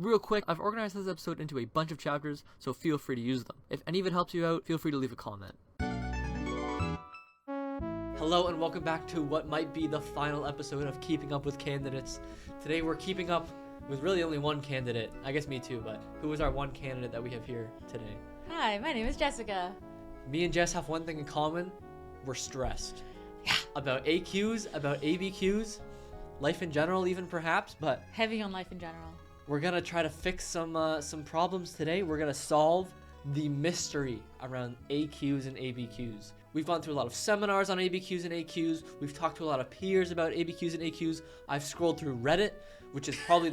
Real quick, I've organized this episode into a bunch of chapters, so feel free to use them. If any of it helps you out, feel free to leave a comment. Hello and welcome back to what might be the final episode of Keeping Up with Candidates. Today we're keeping up with really only one candidate. I guess me too, but who is our one candidate that we have here today? Hi, my name is Jessica. Me and Jess have one thing in common. We're stressed. Yeah. About AQs, about ABQs, life in general even perhaps, but... Heavy on life in general. We're gonna try to fix some problems today. We're gonna solve the mystery around AQs and ABQs. We've gone through a lot of seminars on ABQs and AQs. We've talked to a lot of peers about ABQs and AQs. I've scrolled through Reddit, which is probably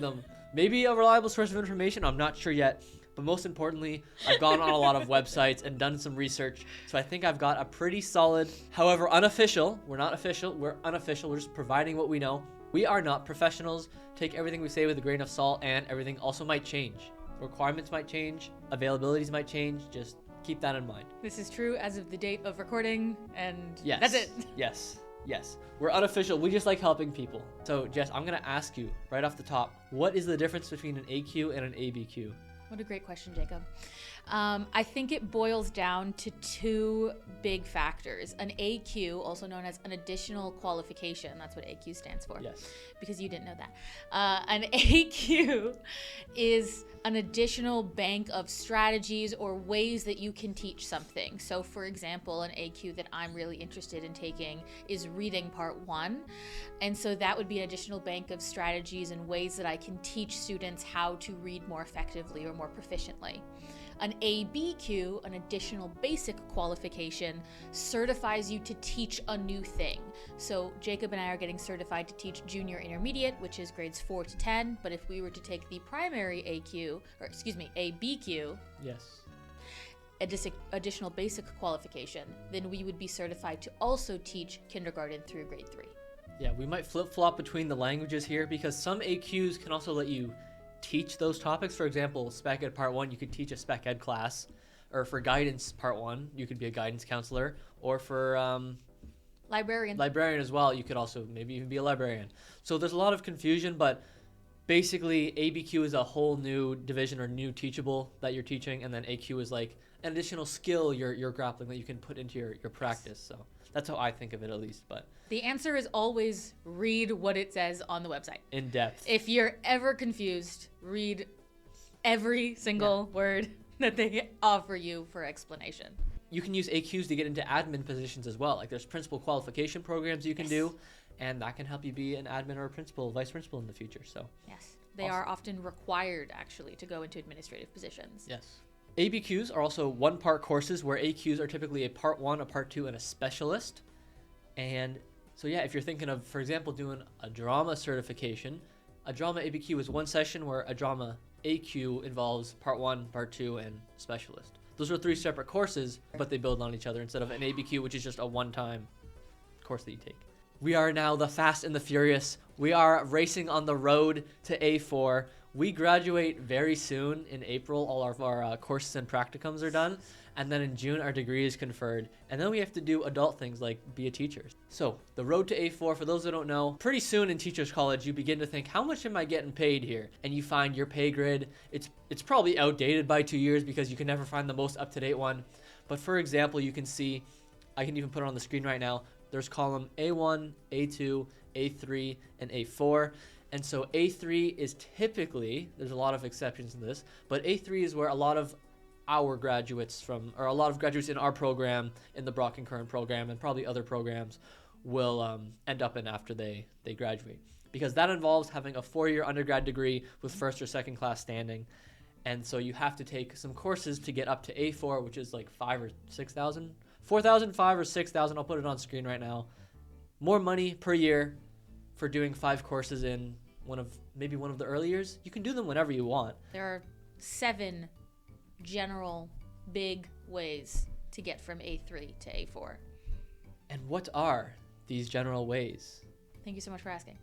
maybe a reliable source of information. I'm not sure yet. But most importantly, I've gone on a lot of websites and done some research. So I think I've got a pretty solid, however unofficial, we're not official, we're unofficial, we're just providing what we know. We are not professionals. Take everything we say with a grain of salt, and everything also might change. Requirements might change, availabilities might change, just keep that in mind. This is true as of the date of recording, and yes. That's it. Yes. We're unofficial, we just like helping people. So Jess, I'm gonna ask you right off the top, what is the difference between an AQ and an ABQ? What a great question, Jacob. I think it boils down to two big factors. An AQ, also known as an additional qualification, that's what AQ stands for. Yes. Because you didn't know that. An AQ is an additional bank of strategies or ways that you can teach something. So for example, an AQ that I'm really interested in taking is reading part 1. And so that would be an additional bank of strategies and ways that I can teach students how to read more effectively or more proficiently. An ABQ, an additional basic qualification, certifies you to teach a new thing. So Jacob and I are getting certified to teach junior intermediate, which is grades 4 to 10. But if we were to take the primary ABQ, yes, additional basic qualification, then we would be certified to also teach kindergarten through grade 3. Yeah, we might flip-flop between the languages here because some AQs can also let you teach those topics. For example, Spec Ed Part 1, you could teach a Spec Ed class. Or for Guidance Part 1, you could be a guidance counselor. Or for librarian as well, you could also maybe even be a librarian. So there's a lot of confusion, but basically ABQ is a whole new division or new teachable that you're teaching, and then AQ is like an additional skill you're grappling that you can put into your practice. So that's how I think of it, at least. But the answer is always read what it says on the website. In depth. If you're ever confused, read every single word that they offer you for explanation. You can use AQs to get into admin positions as well. Like there's principal qualification programs you can do, and that can help you be an admin or a principal, vice principal in the future. So yes, they are often required actually to go into administrative positions. Yes. ABQs are also one-part courses where AQs are typically a part 1, a part 2, and a specialist. And so yeah, if you're thinking of, for example, doing a drama certification, a drama ABQ is one session where a drama AQ involves part 1, part 2, and specialist. Those are 3 separate courses, but they build on each other instead of an ABQ, which is just a one-time course that you take. We are now the fast and the furious. We are racing on the road to A4. We graduate very soon in April. All of our courses and practicums are done. And then in June, our degree is conferred. And then we have to do adult things like be a teacher. So the road to A4, for those that don't know, pretty soon in Teachers College, you begin to think, how much am I getting paid here? And you find your pay grid. It's probably outdated by 2 years because you can never find the most up-to-date one. But for example, you can see, I can even put it on the screen right now, there's column A1, A2, A3, and A4. And so A3 is typically, there's a lot of exceptions in this, but A3 is where a lot of our graduates a lot of graduates in our program, in the Brock and Curran program, and probably other programs will end up in after they graduate. Because that involves having a 4-year undergrad degree with first or second class standing. And so you have to take some courses to get up to A4, which is like 5 or 6,000, 4,000, 5 or 6,000. I'll put it on screen right now. More money per year for doing 5 courses in maybe one of the early years. You can do them whenever you want. There are 7 general big ways to get from A3 to A4. And what are these general ways? Thank you so much for asking.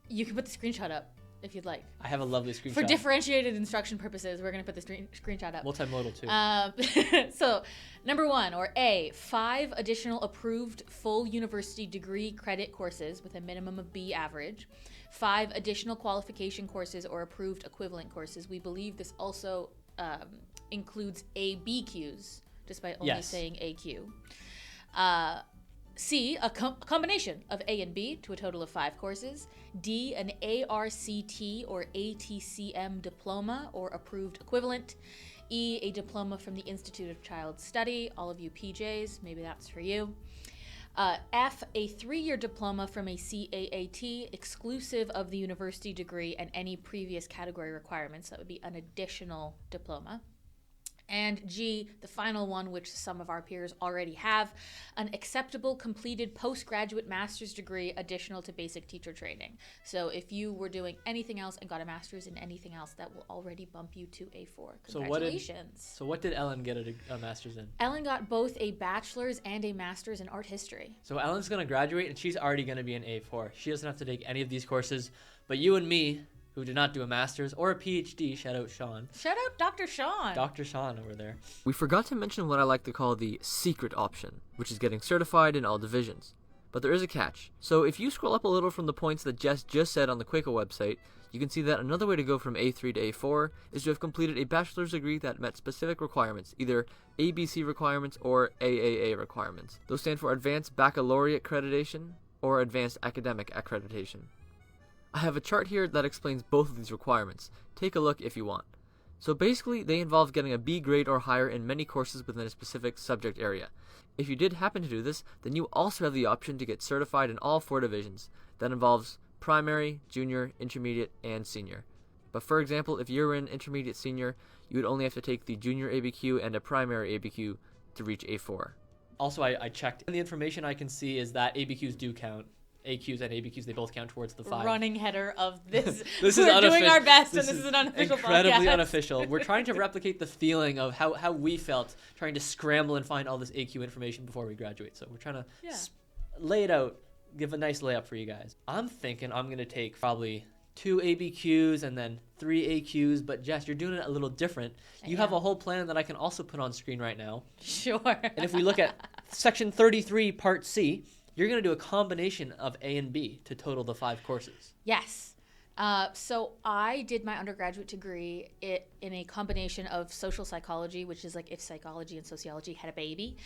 You can put the screenshot up. if you'd like. I have a lovely screenshot. For differentiated instruction purposes, we're going to put the screenshot up. Multimodal too. So, number 1, or A, 5 additional approved full university degree credit courses with a minimum of B average. 5 additional qualification courses or approved equivalent courses. We believe this also includes ABQs, despite only saying AQ. C, a combination of A and B to a total of 5 courses. D, an ARCT or ATCM diploma or approved equivalent. E, a diploma from the Institute of Child Study. All of you PJs, maybe that's for you. F, a 3-year diploma from a CAAT exclusive of the university degree and any previous category requirements. That would be an additional diploma. And G, the final one, which some of our peers already have, an acceptable completed postgraduate master's degree additional to basic teacher training. So if you were doing anything else and got a master's in anything else, that will already bump you to A4. Congratulations. So what did Ellen get a master's in? Ellen got both a bachelor's and a master's in art history. So Ellen's going to graduate, and she's already going to be an A4. She doesn't have to take any of these courses, but you and me, who did not do a master's or a PhD, shout out Sean. Shout out Dr. Sean. Dr. Sean over there. We forgot to mention what I like to call the secret option, which is getting certified in all divisions. But there is a catch. So if you scroll up a little from the points that Jess just said on the QECO website, you can see that another way to go from A3 to A4 is to have completed a bachelor's degree that met specific requirements, either ABC requirements or AAA requirements. Those stand for Advanced Baccalaureate Accreditation or Advanced Academic Accreditation. I have a chart here that explains both of these requirements. Take a look if you want. So basically, they involve getting a B grade or higher in many courses within a specific subject area. If you did happen to do this, then you also have the option to get certified in all 4 divisions. That involves primary, junior, intermediate, and senior. But for example, if you're in intermediate senior, you would only have to take the junior ABQ and a primary ABQ to reach A4. Also, I checked, and the information I can see is that ABQs do count. AQs and ABQs, they both count towards the 5. Running header of this. This We're is doing our best, and this is an unofficial incredibly podcast. unofficial. We're trying to replicate the feeling of how we felt trying to scramble and find all this AQ information before we graduate. So we're trying to lay it out, give a nice layup for you guys. I'm thinking I'm going to take probably 2 ABQs and then 3 AQs, but Jess, you're doing it a little different. You have a whole plan that I can also put on screen right now. Sure. And if we look at section 33, part C, you're going to do a combination of A and B to total the 5 courses. Yes. So I did my undergraduate degree in a combination of social psychology, which is like if psychology and sociology had a baby,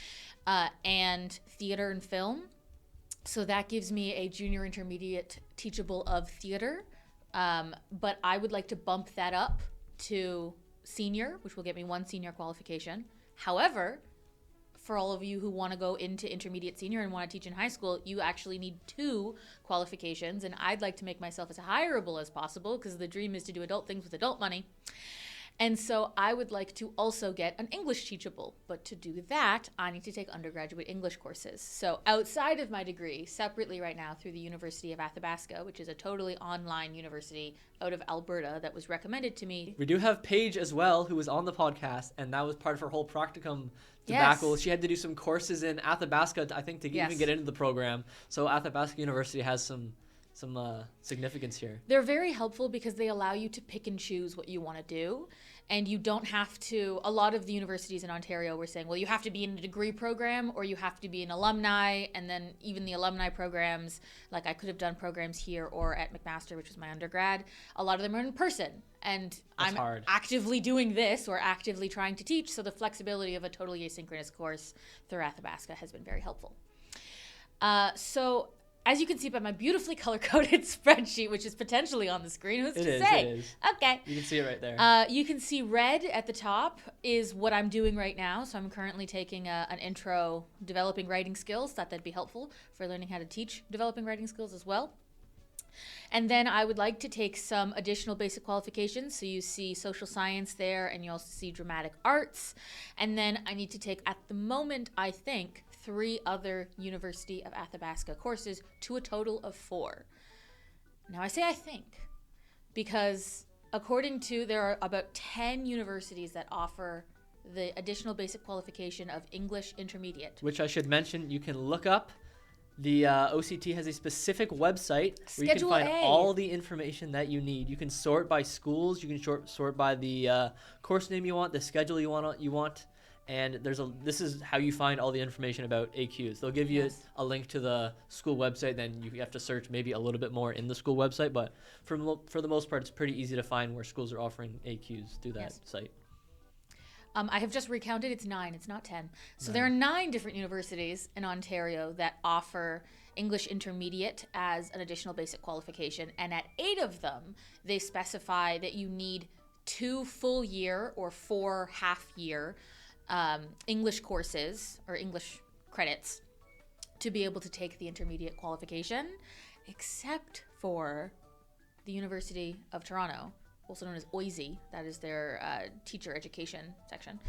and theater and film. So that gives me a junior intermediate teachable of theater. But I would like to bump that up to senior, which will get me 1 senior qualification. However, for all of you who want to go into intermediate senior and want to teach in high school, you actually need 2 qualifications, and I'd like to make myself as hireable as possible because the dream is to do adult things with adult money. And so I would like to also get an English teachable, but to do that, I need to take undergraduate English courses. So outside of my degree, separately right now through the University of Athabasca, which is a totally online university out of Alberta that was recommended to me. We do have Paige as well, who was on the podcast, and that was part of her whole practicum debacle. Yes. She had to do some courses in Athabasca, I think, to even get into the program. So Athabasca University has some significance here. They're very helpful because they allow you to pick and choose what you want to do. And you don't have to, a lot of the universities in Ontario were saying, well, you have to be in a degree program or you have to be an alumni. And then even the alumni programs, like I could have done programs here or at McMaster, which was my undergrad. A lot of them are in person. And I'm actively doing this or actively trying to teach. So the flexibility of a totally asynchronous course through Athabasca has been very helpful. So as you can see by my beautifully color-coded spreadsheet, which is potentially on the screen, who's to say? It is. Okay. You can see it right there. You can see red at the top is what I'm doing right now. So I'm currently taking an intro developing writing skills. Thought that'd be helpful for learning how to teach developing writing skills as well. And then I would like to take some additional basic qualifications. So you see social science there, and you also see dramatic arts. And then I need to take, at the moment, I think, 3 other University of Athabasca courses to a total of 4. Now I say I think because according to, there are about 10 universities that offer the additional basic qualification of English Intermediate. Which I should mention, you can look up The OCT has a specific website where you can Schedule find A. all the information that you need. You can sort by schools. You can sort by the course name you want, the schedule you want, and this is how you find all the information about AQs. They'll give you Yes. a link to the school website. Then you have to search maybe a little bit more in the school website. But for the most part, it's pretty easy to find where schools are offering AQs through that Yes. site. I have just recounted. It's 9. It's not 10. So there are 9 different universities in Ontario that offer English Intermediate as an additional basic qualification. And at 8 of them, they specify that you need 2 full year or 4 half year English courses or English credits to be able to take the intermediate qualification, except for the University of Toronto, also known as OISE. That is their teacher education section.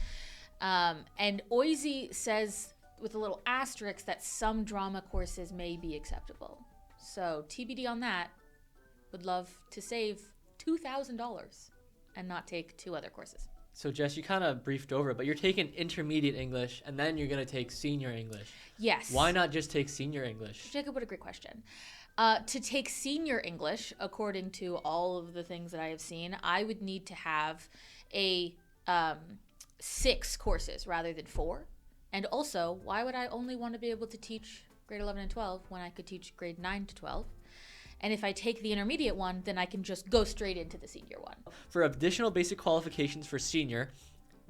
And OISE says, with a little asterisk, that some drama courses may be acceptable. So TBD on that. Would love to save $2,000 and not take 2 other courses. So Jess, you kind of briefed over it, but you're taking intermediate English and then you're going to take senior English. Yes. Why not just take senior English? Jacob, what a great question. To take senior English, according to all of the things that I have seen, I would need to have a 6 courses rather than 4. And also, why would I only want to be able to teach grade 11 and 12 when I could teach grade 9 to 12? And if I take the intermediate one, then I can just go straight into the senior one. For additional basic qualifications for senior,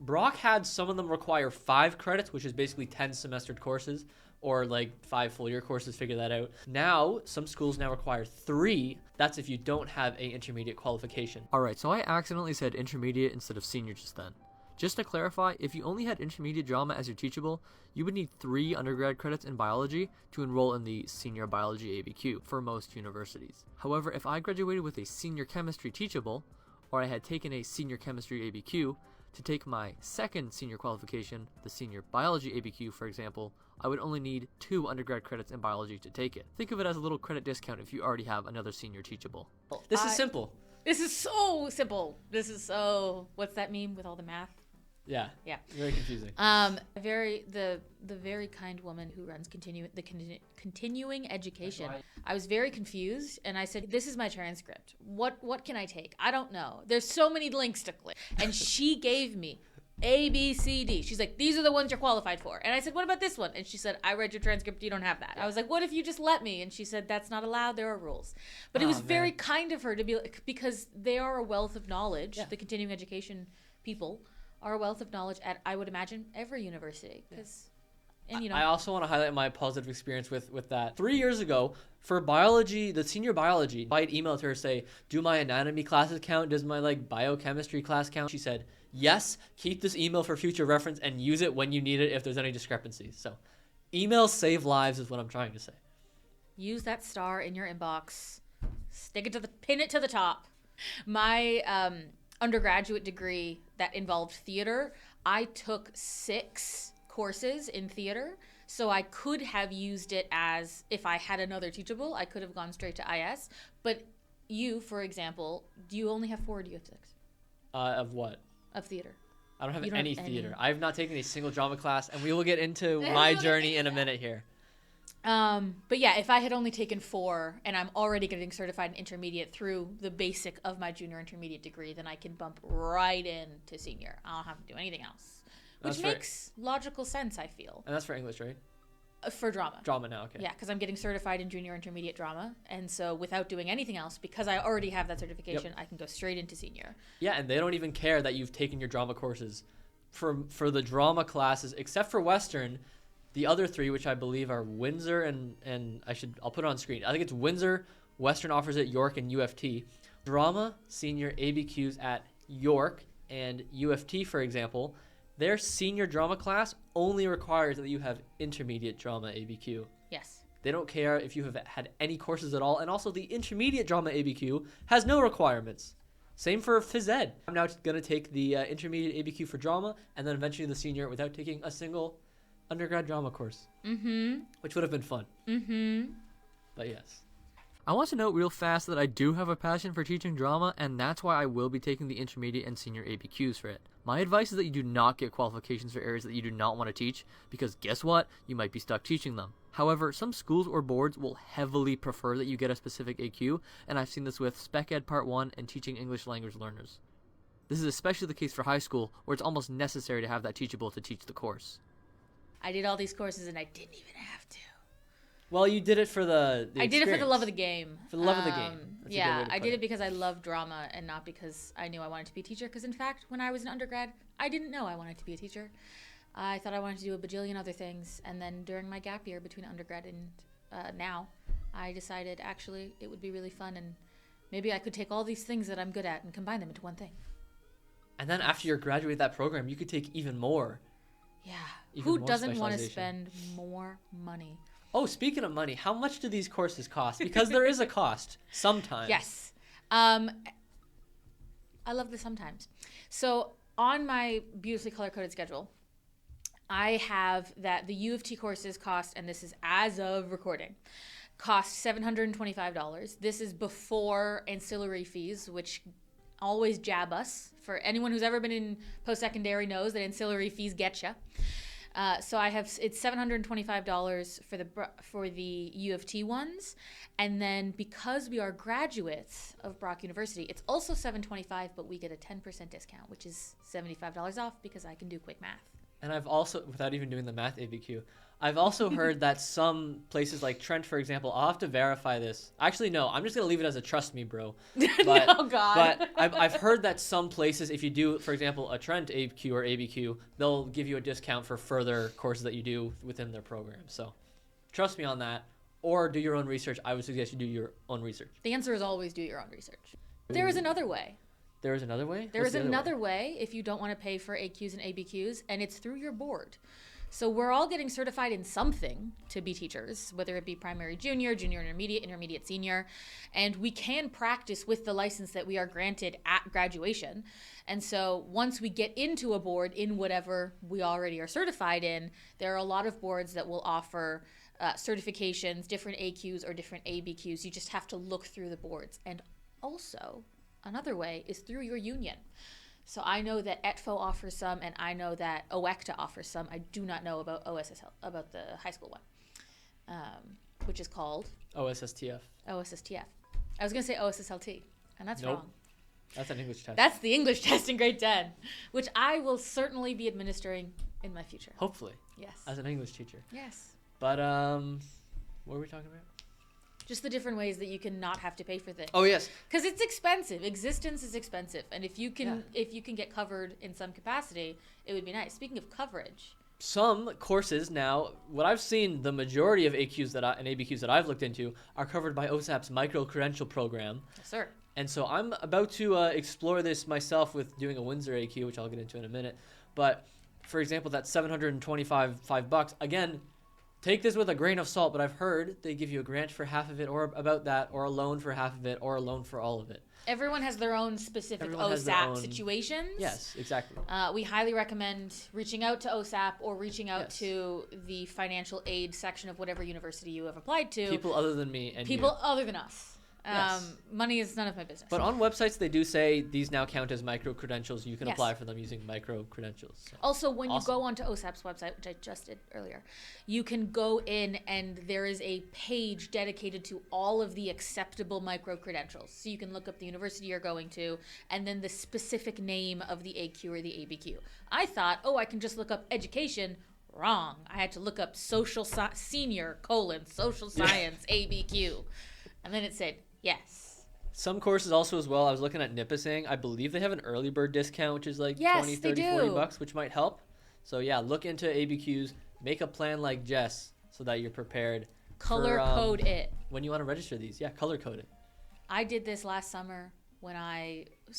Brock had some of them require 5 credits, which is basically 10 semestered courses, or like 5 full year courses, figure that out. Now, some schools now require 3. That's if you don't have a intermediate qualification. Alright, so I accidentally said intermediate instead of senior just then. Just to clarify, if you only had intermediate drama as your teachable, you would need 3 undergrad credits in biology to enroll in the senior biology ABQ for most universities. However, if I graduated with a senior chemistry teachable, or I had taken a senior chemistry ABQ, to take my second senior qualification, the senior biology ABQ for example, I would only need 2 undergrad credits in biology to take it. Think of it as a little credit discount if you already have another senior teachable. This is simple. This is so simple. This is so... What's that meme with all the math? Yeah. Yeah. Very confusing. The very kind woman who runs continuing education. I was very confused, and I said, "This is my transcript. What can I take? I don't know. There's so many links to click." And she gave me A, B, C, D. She's like, "These are the ones you're qualified for." And I said, "What about this one?" And she said, "I read your transcript. You don't have that." I was like, "What if you just let me?" And she said, "That's not allowed. There are rules." But it was very kind of her to be like, because they are a wealth of knowledge. Yeah. The continuing education people are a wealth of knowledge at, I would imagine, every university. I also want to highlight my positive experience with that. 3 years ago, for biology, the senior biology, I'd email to her, say, "Do my anatomy classes count? Does my biochemistry class count?" She said, "Yes, keep this email for future reference and use it when you need it if there's any discrepancies." So emails save lives is what I'm trying to say. Use that star in your inbox. Pin it to the top. My undergraduate degree that involved theater, I took 6 courses in theater, so I could have used it as, if I had another teachable, I could have gone straight to IS. But you, for example, do you only have 4 or do you have 6? Of what? Of theater. I don't have any theater. I've not taken a single drama class, and we will get into my journey in a minute here. But yeah, if I had only taken 4 and I'm already getting certified in intermediate through the basic of my junior intermediate degree, then I can bump right into senior. I don't have to do anything else. Which makes logical sense, I feel. And that's for English, right? For drama. Drama now, okay. Yeah, because I'm getting certified in junior intermediate drama. And so without doing anything else, because I already have that certification, I can go straight into senior. Yeah, and they don't even care that you've taken your drama courses. For the drama classes, except for Western, the other 3, which I believe are Windsor and I'll put it on screen. I think it's Windsor, Western offers it, York, and UFT. Drama senior ABQs at York and UFT, for example, their senior drama class only requires that you have intermediate drama ABQ. Yes. They don't care if you have had any courses at all, and also the intermediate drama ABQ has no requirements. Same for phys ed. I'm now going to take the intermediate ABQ for drama, and then eventually the senior without taking a single undergrad drama course. Mm-hmm. Which would have been fun. Mm-hmm. But yes. I want to note real fast that I do have a passion for teaching drama, and that's why I will be taking the intermediate and senior ABQs for it. My advice is that you do not get qualifications for areas that you do not want to teach, because guess what? You might be stuck teaching them. However, some schools or boards will heavily prefer that you get a specific AQ, and I've seen this with Spec Ed Part 1 and teaching English language learners. This is especially the case for high school, where it's almost necessary to have that teachable to teach the course. I did all these courses and I didn't even have to. Well, you did it for the I did it for the love of the game. For the love of the game. That's a good way Yeah, to I put did it because I love drama and not because I knew I wanted to be a teacher. Because in fact, when I was an undergrad, I didn't know I wanted to be a teacher. I thought I wanted to do a bajillion other things. And then during my gap year between undergrad and now, I decided actually it would be really fun and maybe I could take all these things that I'm good at and combine them into one thing. And then after you graduate that program, you could take even more. Yeah. Even Who more doesn't want to specialization. spend more money? Oh, speaking of money, how much do these courses cost? Because there is a cost sometimes. Yes. I love this sometimes. So on my beautifully color-coded schedule, I have that the U of T courses cost, and this is as of recording, cost $725. This is before ancillary fees, which always jab us. For anyone who's ever been in post-secondary knows that ancillary fees get you. So I have, it's $725 for the U of T ones, and then because we are graduates of Brock University, it's also $725, but we get a 10% discount, which is $75 off because I can do quick math. And I've also, without even doing the math ABQ, I've also heard that some places like Trent, for example, I'll have to verify this. Actually, no, I'm just going to leave it as a trust me, bro. But, Oh, God. But I've heard that some places, if you do, for example, a Trent ABQ or ABQ, they'll give you a discount for further courses that you do within their program. So trust me on that. Or do your own research. I would suggest you do your own research. The answer is always do your own research. There is another way. There is another way? There What's is the other another way if you don't want to pay for AQs and ABQs, and it's through your board. So we're all getting certified in something to be teachers, whether it be primary junior, junior intermediate, intermediate senior, and we can practice with the license that we are granted at graduation. And so once we get into a board in whatever we already are certified in, there are a lot of boards that will offer certifications, different AQs or different ABQs. You just have to look through the boards. And also, another way is through your union. So I know that ETFO offers some, and I know that OECTA offers some. I do not know about about the high school one, which is called OSSTF. OSSTF. I was going to say OSSLT, and that's Nope. wrong. That's an English test. That's the English test in grade 10, which I will certainly be administering in my future. Hopefully, Yes. as an English teacher. Yes. But, what were we talking about? Just the different ways that you can not have to pay for things. Oh, yes. Because it's expensive. Existence is expensive. And if you can get covered in some capacity, it would be nice. Speaking of coverage. Some courses now, what I've seen, the majority of AQs and ABQs that I've looked into are covered by OSAP's Microcredential program. Yes, sir. And so I'm about to explore this myself with doing a Windsor AQ, which I'll get into in a minute. But, for example, that $725, again, take this with a grain of salt, but I've heard they give you a grant for half of it or about that, or a loan for half of it, or a loan for all of it. Everyone has their own specific Everyone has their OSAP own- situations. Yes, exactly. We highly recommend reaching out to OSAP or reaching out Yes. to the financial aid section of whatever university you have applied to. People other than me and People you. other than us. Yes. Money is none of my business. But on websites, they do say these now count as micro-credentials. You can Yes. apply for them using micro-credentials. So. Also, when Awesome. you go onto OSAP's website, which I just did earlier, you can go in and there is a page dedicated to all of the acceptable micro-credentials. So you can look up the university you're going to and then the specific name of the AQ or the ABQ. I thought, I can just look up education. Wrong. I had to look up social senior : social science ABQ. And then it said, yes. Some courses also as well, I was looking at Nipissing. I believe they have an early bird discount, which is like Yes, 20, they 30, do. 40 bucks, which might help. So yeah, look into ABQs. Make a plan like Jess so that you're prepared. Color code it. When you want to register these. Yeah, color code it. I did this last summer when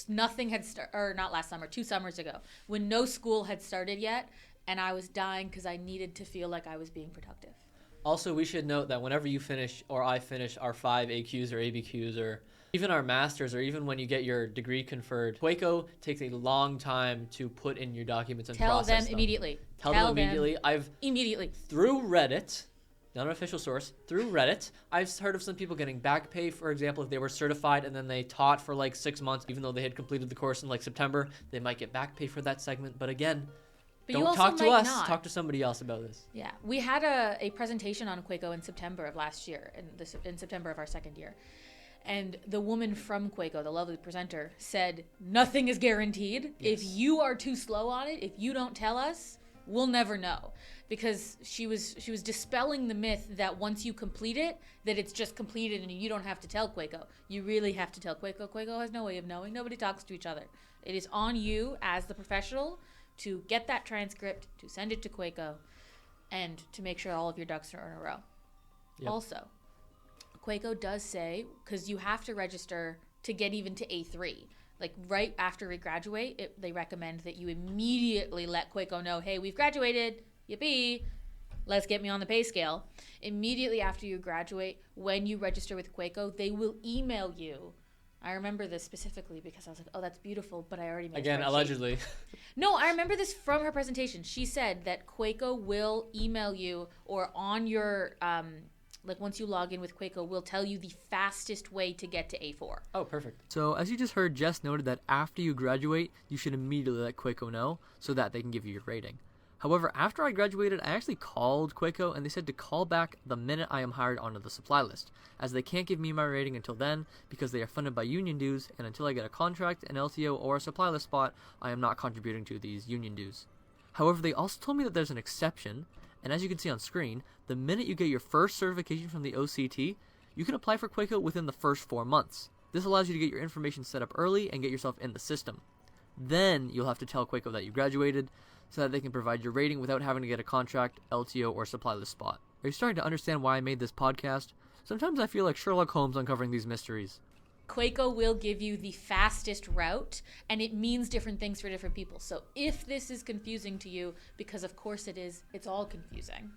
nothing had started, or not last summer, 2 summers ago, when no school had started yet, and I was dying because I needed to feel like I was being productive. Also, we should note that whenever you finish or I finish our 5 AQs or ABQs or even our masters or even when you get your degree conferred, QECO takes a long time to put in your documents and Tell process them immediately. Tell them immediately. Immediately. Through Reddit, not an official source, through Reddit. I've heard of some people getting back pay, for example, if they were certified and then they taught for like 6 months, even though they had completed the course in like September, they might get back pay for that segment. But again, But you don't also talk to might us, not. talk to somebody else about this. Yeah, we had a presentation on QECO in September of last year, in September of our second year. And the woman from QECO, the lovely presenter, said, nothing is guaranteed. Yes. If you are too slow on it, if you don't tell us, we'll never know. Because she was dispelling the myth that once you complete it, that it's just completed and you don't have to tell QECO. You really have to tell QECO. QECO has no way of knowing. Nobody talks to each other. It is on you as the professional to get that transcript, to send it to QECO, and to make sure all of your ducks are in a row. Yep. Also, QECO does say, because you have to register to get even to A3. Like right after we graduate, they recommend that you immediately let QECO know, hey, we've graduated, yippee, let's get me on the pay scale. Immediately after you graduate, when you register with QECO, they will email you. I remember this specifically because I was like, oh, that's beautiful, but I already made a Again, spreadsheet. allegedly. No, I remember this from her presentation. She said that QECO will email you, or on your, like once you log in with QECO, will tell you the fastest way to get to A4. Oh, perfect. So as you just heard, Jess noted that after you graduate, you should immediately let QECO know so that they can give you your rating. However, after I graduated, I actually called QECO and they said to call back the minute I am hired onto the supply list, as they can't give me my rating until then because they are funded by union dues, and until I get a contract, an LTO, or a supply list spot, I am not contributing to these union dues. However, they also told me that there's an exception, and as you can see on screen, the minute you get your first certification from the OCT, you can apply for QECO within the first 4 months. This allows you to get your information set up early and get yourself in the system. Then you'll have to tell QECO that you graduated, so that they can provide your rating without having to get a contract, LTO, or supply list spot. Are you starting to understand why I made this podcast? Sometimes I feel like Sherlock Holmes uncovering these mysteries. QECO will give you the fastest route, and it means different things for different people. So if this is confusing to you, because of course it is, it's all confusing,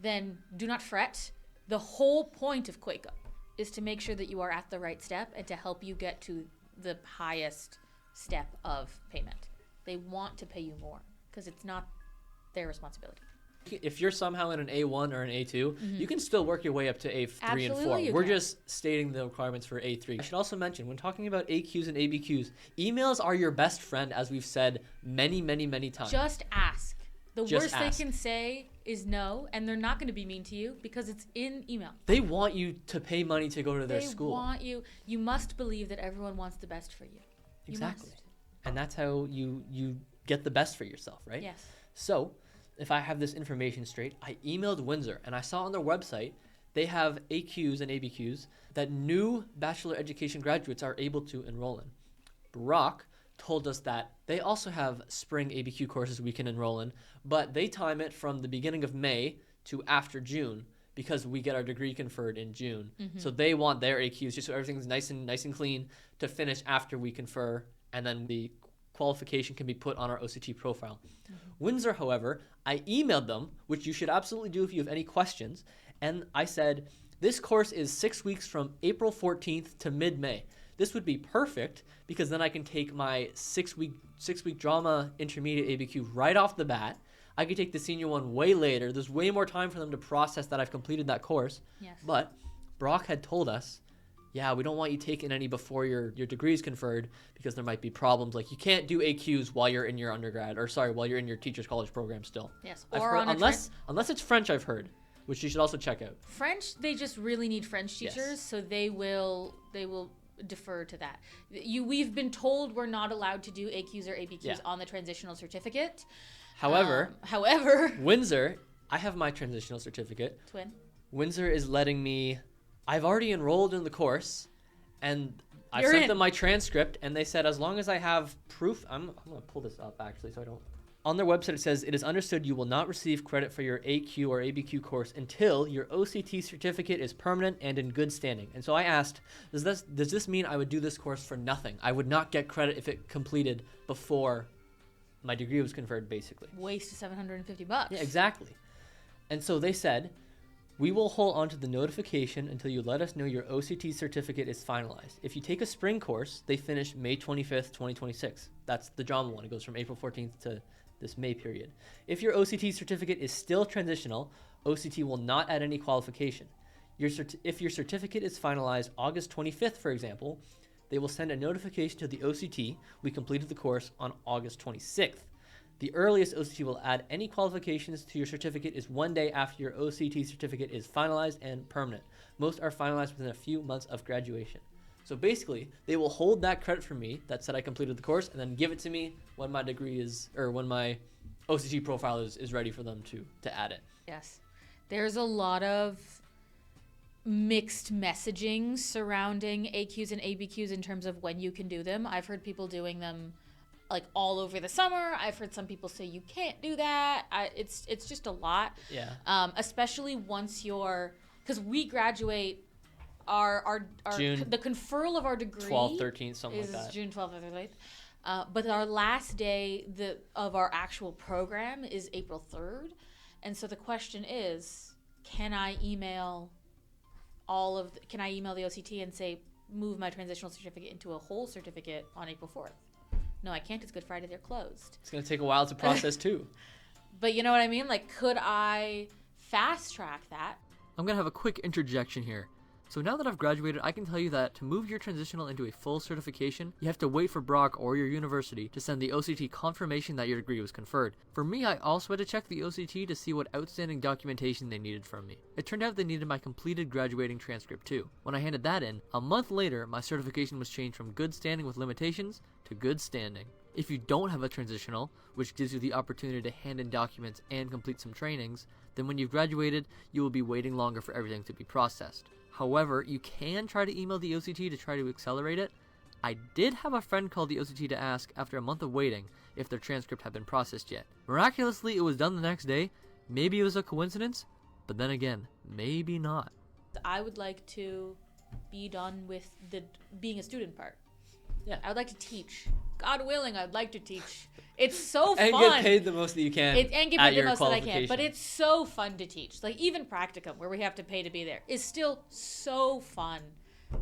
then do not fret. The whole point of QECO is to make sure that you are at the right step and to help you get to the highest step of payment. They want to pay you more, because it's not their responsibility. If you're somehow in an A1 or an A2, you can still work your way up to A3 and Absolutely 4. you We're can. just stating the requirements for A3. I should also mention, when talking about AQs and ABQs, emails are your best friend, as we've said many, many, many times. Just ask. The Just worst ask. they can say is no, and they're not going to be mean to you because it's in email. They want you to pay money to go to their They school. want you. You must believe that everyone wants the best for you. You Exactly. must. And that's how you get the best for yourself, right? Yes. So, if I have this information straight, I emailed Windsor, and I saw on their website they have AQs and ABQs that new bachelor education graduates are able to enroll in. Brock told us that they also have spring ABQ courses we can enroll in, but they time it from the beginning of May to after June because we get our degree conferred in June. So they want their AQs just so everything's nice and clean to finish after we confer, and then the qualification can be put on our OCT profile. Windsor, however, I emailed them, which you should absolutely do if you have any questions, and I said, this course is 6 weeks from April 14th to mid-May. This would be perfect because then I can take my six week drama intermediate ABQ right off the bat. I could take the senior one way later. There's way more time for them to process that I've completed that course. Yes. But Brock had told us, yeah, we don't want you taking any before your degree is conferred because there might be problems. Like you can't do AQs while you're in your undergrad, or sorry, while you're in your teacher's college program still. Yes. I've Or heard, on a unless it's French, I've heard, which you should also check out. French, they just really need French Yes. teachers, so they will defer to that. We've been told we're not allowed to do AQs or ABQs Yeah. on the transitional certificate. However, However, Windsor, I have my transitional certificate. twin. Windsor is letting me. I've already enrolled in the course, and I You're sent in. them my transcript, and they said as long as I have proof, I'm gonna pull this up actually, so I don't. On their website, it says it is understood you will not receive credit for your AQ or ABQ course until your OCT certificate is permanent and in good standing. And so I asked, does this mean I would do this course for nothing? I would not get credit if it completed before my degree was conferred, basically. Waste of $750. Yeah, exactly. And so they said, we will hold on to the notification until you let us know your OCT certificate is finalized. If you take a spring course, they finish May 25th, 2026. That's the drama one. It goes from April 14th to this May period. If your OCT certificate is still transitional, OCT will not add any qualification. If your certificate is finalized August 25th, for example, they will send a notification to the OCT we completed the course on August 26th. The earliest OCT will add any qualifications to your certificate is 1 day after your OCT certificate is finalized and permanent. Most are finalized within a few months of graduation. So basically, they will hold that credit for me that said I completed the course and then give it to me when my degree is, or when my OCT profile is ready for them to add it. Yes. There's a lot of mixed messaging surrounding AQs and ABQs in terms of when you can do them. I've heard people doing them like all over the summer. I've heard some people say you can't do that. It's just a lot. Yeah. Especially once because we graduate our June the conferral of our degree 12th, 13th, something like that. June 12th or 13th. But our last day of our actual program is April 3rd. And so the question is, can I email the OCT and say, move my transitional certificate into a whole certificate on April 4th? No, I can't. It's Good Friday. They're closed. It's going to take a while to process too. But you know what I mean? Like, could I fast track that? I'm going to have a quick interjection here. So now that I've graduated, I can tell you that to move your transitional into a full certification, you have to wait for Brock or your university to send the OCT confirmation that your degree was conferred. For me, I also had to check the OCT to see what outstanding documentation they needed from me. It turned out they needed my completed graduating transcript too. When I handed that in, a month later, my certification was changed from good standing with limitations to good standing. If you don't have a transitional, which gives you the opportunity to hand in documents and complete some trainings, then when you've graduated, you will be waiting longer for everything to be processed. However, you can try to email the OCT to try to accelerate it. I did have a friend call the OCT to ask, after a month of waiting, if their transcript had been processed yet. Miraculously, it was done the next day. Maybe it was a coincidence, but then again, maybe not. I would like to be done with the being a student part. Yeah. I would like to teach. God willing, I'd like to teach. It's so fun. And get paid the most that you can. And get paid the most that I can. But it's so fun to teach. Like even practicum, where we have to pay to be there, is still so fun.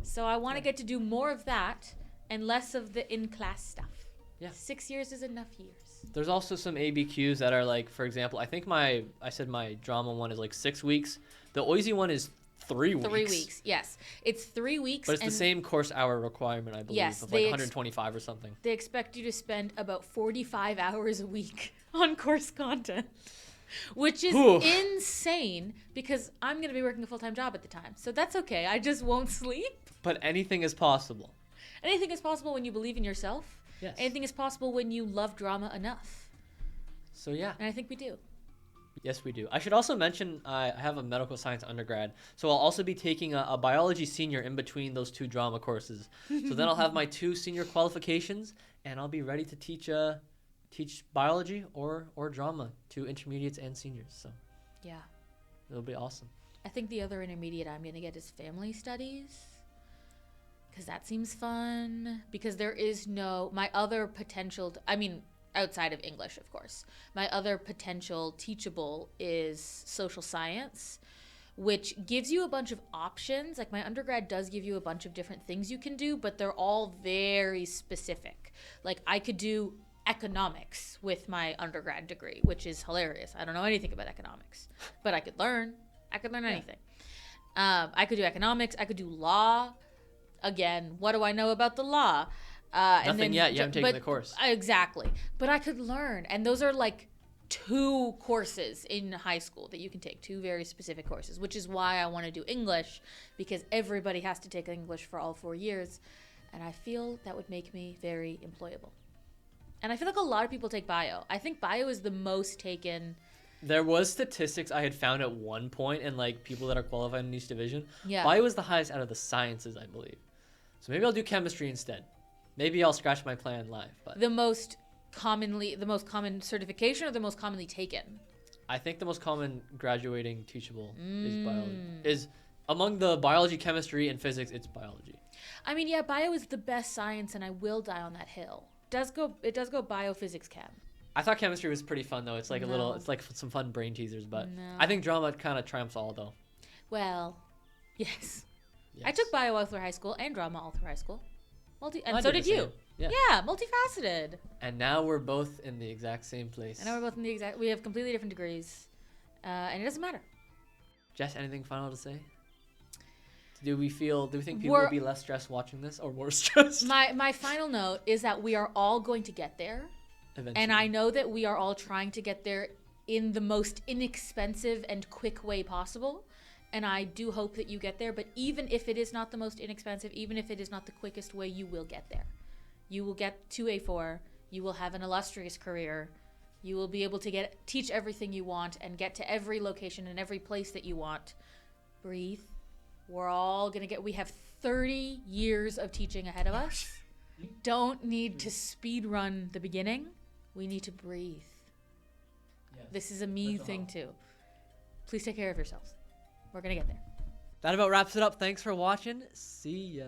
So I want to get to do more of that and less of the in-class stuff. Yeah. 6 years is enough years. There's also some ABQs that are like, for example, I think I said my drama one is like 6 weeks. The OISI one is 3 weeks. 3 weeks, yes. It's 3 weeks. But it's the same course hour requirement, I believe, yes, of like 125 or something. They expect you to spend about 45 hours a week on course content, which is insane because I'm going to be working a full-time job at the time. So that's okay. I just won't sleep. But anything is possible. Anything is possible when you believe in yourself. Yes. Anything is possible when you love drama enough. So yeah. And I think we do. Yes, we do. I should also mention I have a medical science undergrad, so I'll also be taking a biology senior in between those 2 drama courses. So then I'll have my 2 senior qualifications, and I'll be ready to teach biology or drama to intermediates and seniors. So yeah, it'll be awesome. I think the other intermediate I'm going to get is family studies, because that seems fun. Because there is my other potential. Outside of English, of course. My other potential teachable is social science, which gives you a bunch of options. Like my undergrad does give you a bunch of different things you can do, but they're all very specific. Like I could do economics with my undergrad degree, which is hilarious. I don't know anything about economics, but I could learn. Anything. I could do economics. I could do law. Again, what do I know about the law? Nothing yet. You haven't taken the course. Exactly. But I could learn. And those are like 2 courses in high school that you can take, 2 very specific courses, which is why I want to do English, because everybody has to take English for all 4 years. And I feel that would make me very employable. And I feel like a lot of people take bio. I think bio is the most taken. There was statistics I had found at one point, and like people that are qualified in each division. Yeah. Bio is the highest out of the sciences, I believe. So maybe I'll do chemistry instead. Maybe I'll scratch my plan live. But the most common certification or the most commonly taken? I think the most common graduating teachable is biology. Is among the biology, chemistry, and physics, it's biology. I mean, yeah, bio is the best science, and I will die on that hill. It does go biophysics chem. I thought chemistry was pretty fun though. It's like it's like some fun brain teasers, but I think drama kind of triumphs all though. Well, yes. I took bio all through high school and drama all through high school. And I so did did you. Yeah, multifaceted. And now we're both in the exact same place. We have completely different degrees, and it doesn't matter. Jess, anything final to say? Do we think people will be less stressed watching this or more stressed? My final note is that we are all going to get there. Eventually. And I know that we are all trying to get there in the most inexpensive and quick way possible. And I do hope that you get there. But even if it is not the most inexpensive, even if it is not the quickest way, you will get there. You will get to A4. You will have an illustrious career. You will be able to teach everything you want and get to every location and every place that you want. Breathe. We're all going to we have 30 years of teaching ahead of us. We don't need to speed run the beginning. We need to breathe. Yes, this is a me thing too. Please take care of yourselves. We're going to get there. That about wraps it up. Thanks for watching. See ya.